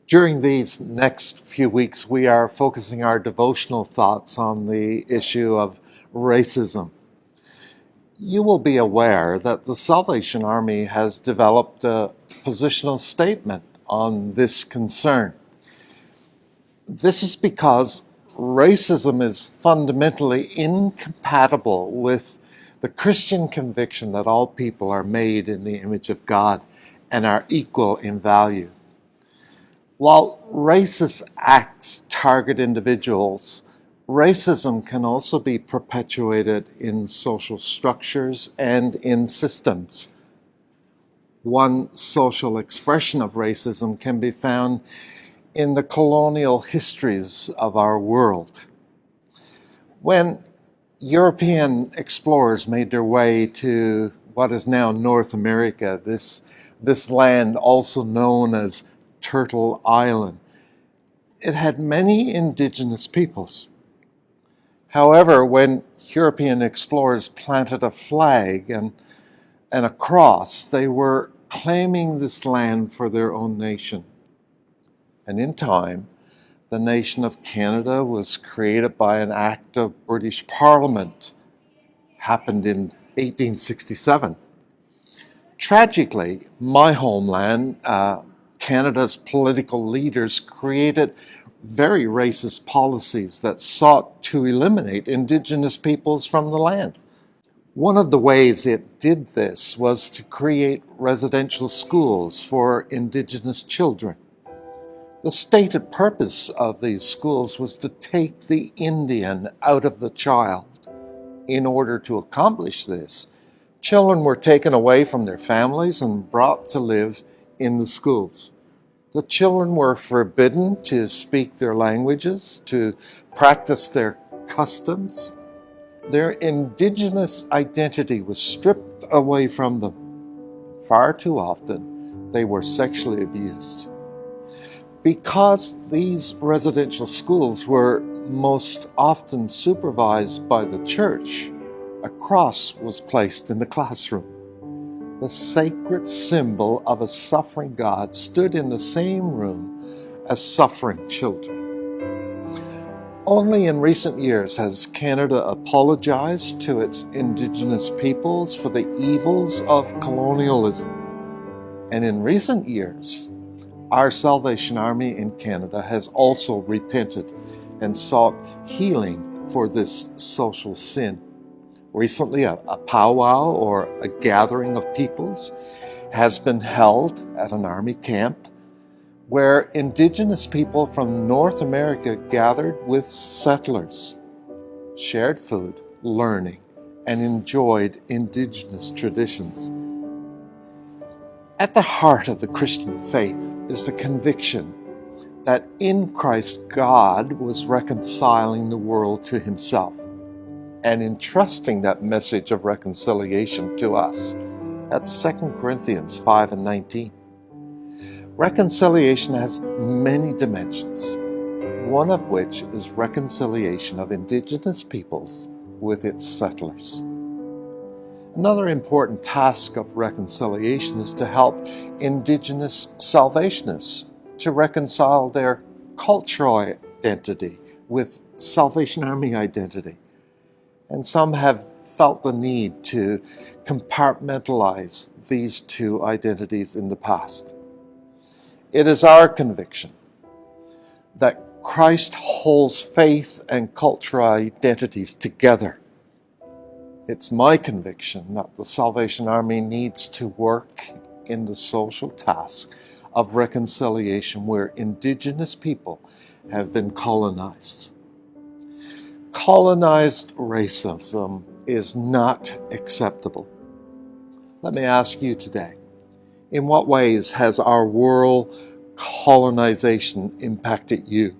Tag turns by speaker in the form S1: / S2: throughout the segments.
S1: During these next few weeks, we are focusing our devotional thoughts on the issue of racism. You will be aware that the Salvation Army has developed a positional statement on this concern. This is because racism is fundamentally incompatible with the Christian conviction that all people are made in the image of God and are equal in value. While racist acts target individuals, racism can also be perpetuated in social structures and in systems. One social expression of racism can be found in the colonial histories of our world. When European explorers made their way to what is now North America, this land also known as Turtle Island, it had many indigenous peoples. However, when European explorers planted a flag and a cross, they were claiming this land for their own nation. And in time, the nation of Canada was created by an act of British Parliament. Happened in 1867. Tragically, my homeland, Canada's political leaders created very racist policies that sought to eliminate Indigenous peoples from the land. One of the ways it did this was to create residential schools for Indigenous children. The stated purpose of these schools was to take the Indian out of the child. In order to accomplish this, children were taken away from their families and brought to live in the schools. The children were forbidden to speak their languages, to practice their customs. Their Indigenous identity was stripped away from them. Far too often, they were sexually abused. Because these residential schools were most often supervised by the church, a cross was placed in the classroom. The sacred symbol of a suffering God stood in the same room as suffering children. Only in recent years has Canada apologized to its Indigenous peoples for the evils of colonialism. And in recent years, our Salvation Army in Canada has also repented and sought healing for this social sin. Recently, a powwow or a gathering of peoples has been held at an army camp where Indigenous people from North America gathered with settlers, shared food, learning, and enjoyed Indigenous traditions. At the heart of the Christian faith is the conviction that in Christ God was reconciling the world to himself and entrusting that message of reconciliation to us. That's 2 Corinthians 5:19. Reconciliation has many dimensions, one of which is reconciliation of Indigenous peoples with its settlers. Another important task of reconciliation is to help Indigenous Salvationists to reconcile their cultural identity with Salvation Army identity. And some have felt the need to compartmentalize these two identities in the past. It is our conviction that Christ holds faith and cultural identities together. It's my conviction that the Salvation Army needs to work in the social task of reconciliation where Indigenous people have been colonized. Colonized racism is not acceptable. Let me ask you today, in what ways has our world colonization impacted you?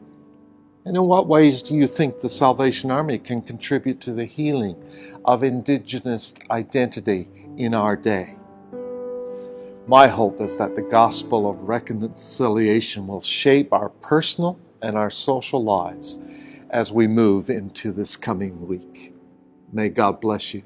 S1: And in what ways do you think the Salvation Army can contribute to the healing of Indigenous identity in our day? My hope is that the gospel of reconciliation will shape our personal and our social lives as we move into this coming week. May God bless you.